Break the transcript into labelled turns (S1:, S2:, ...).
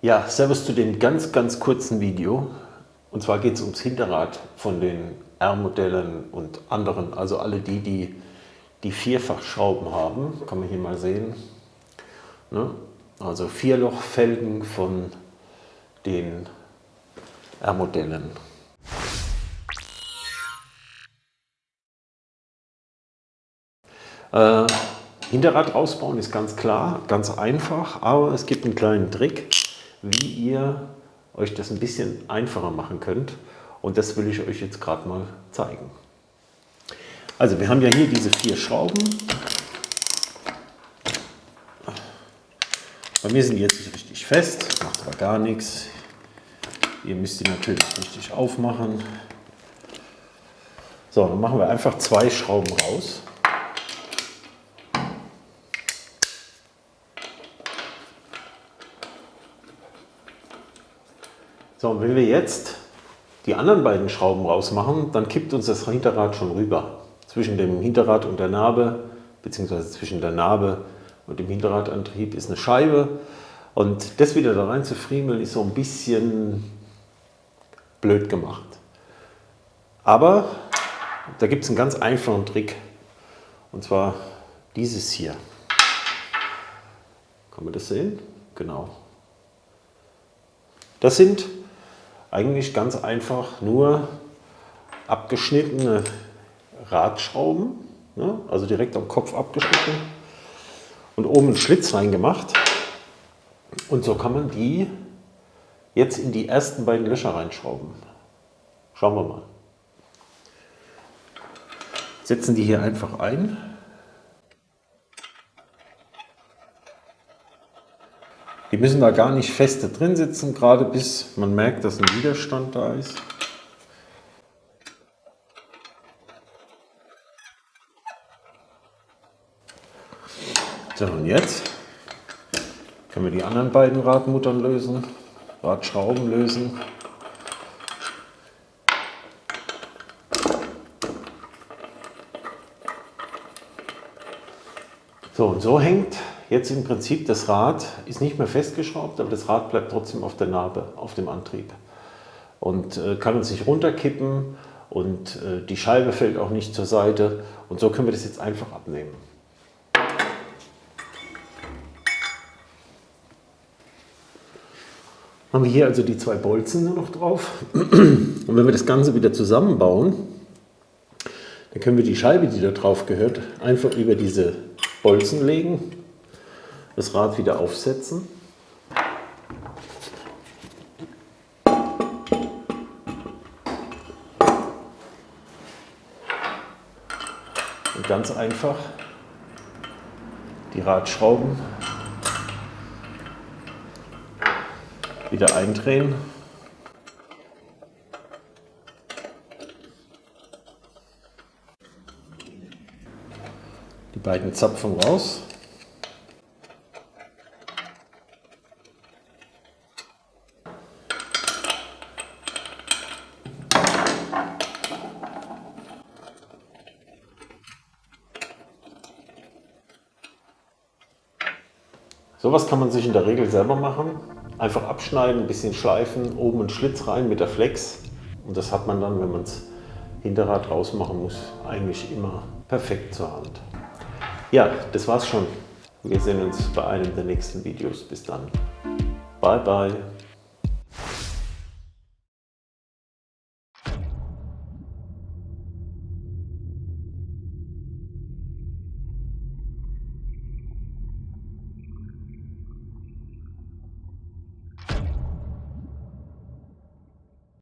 S1: Ja, servus zu dem ganz kurzen Video. Und zwar geht es ums Hinterrad von den R-Modellen und anderen, also alle die Vierfachschrauben haben, kann man hier mal sehen. Ne? Also Vierlochfelgen von den R-Modellen. Hinterrad rausbauen ist ganz klar, ganz einfach, aber es gibt einen kleinen Trick, wie ihr euch das ein bisschen einfacher machen könnt. Und das will ich euch jetzt gerade mal zeigen. Also wir haben ja hier diese 4 Schrauben. Bei mir sind die jetzt nicht richtig fest, macht aber gar nichts. Ihr müsst die natürlich richtig aufmachen. So, dann machen wir einfach 2 Schrauben raus. So, und wenn wir jetzt die anderen beiden Schrauben rausmachen, dann kippt uns das Hinterrad schon rüber. Zwischen dem Hinterrad und der Narbe, beziehungsweise zwischen der Narbe und dem Hinterradantrieb ist eine Scheibe. Und das wieder da rein zu friemeln, ist so ein bisschen blöd gemacht. Aber da gibt es einen ganz einfachen Trick. Und zwar dieses hier. Kann man das sehen? Genau. Das sind eigentlich ganz einfach nur abgeschnittene Radschrauben, ne? Also direkt am Kopf abgeschnitten und oben einen Schlitz reingemacht. Und so kann man die jetzt in die ersten beiden Löcher reinschrauben. Schauen wir mal. Setzen die hier einfach ein. Die müssen da gar nicht feste drin sitzen, gerade bis man merkt, dass ein Widerstand da ist. So, und jetzt können wir die anderen beiden Radmuttern lösen, Radschrauben lösen. So, und so hängt jetzt im Prinzip das Rad, ist nicht mehr festgeschraubt, aber das Rad bleibt trotzdem auf der Narbe, auf dem Antrieb. Und kann uns nicht runterkippen und die Scheibe fällt auch nicht zur Seite. Und so können wir das jetzt einfach abnehmen. Haben wir hier also die 2 Bolzen nur noch drauf. Und wenn wir das Ganze wieder zusammenbauen, dann können wir die Scheibe, die da drauf gehört, einfach über diese Bolzen legen, das Rad wieder aufsetzen. Und ganz einfach die Radschrauben wieder eindrehen. Die beiden Zapfen raus. Sowas kann man sich in der Regel selber machen. Einfach abschneiden, ein bisschen schleifen, oben einen Schlitz rein mit der Flex. Und das hat man dann, wenn man das Hinterrad rausmachen muss, eigentlich immer perfekt zur Hand. Ja, das war's schon. Wir sehen uns bei einem der nächsten Videos. Bis dann. Bye, bye.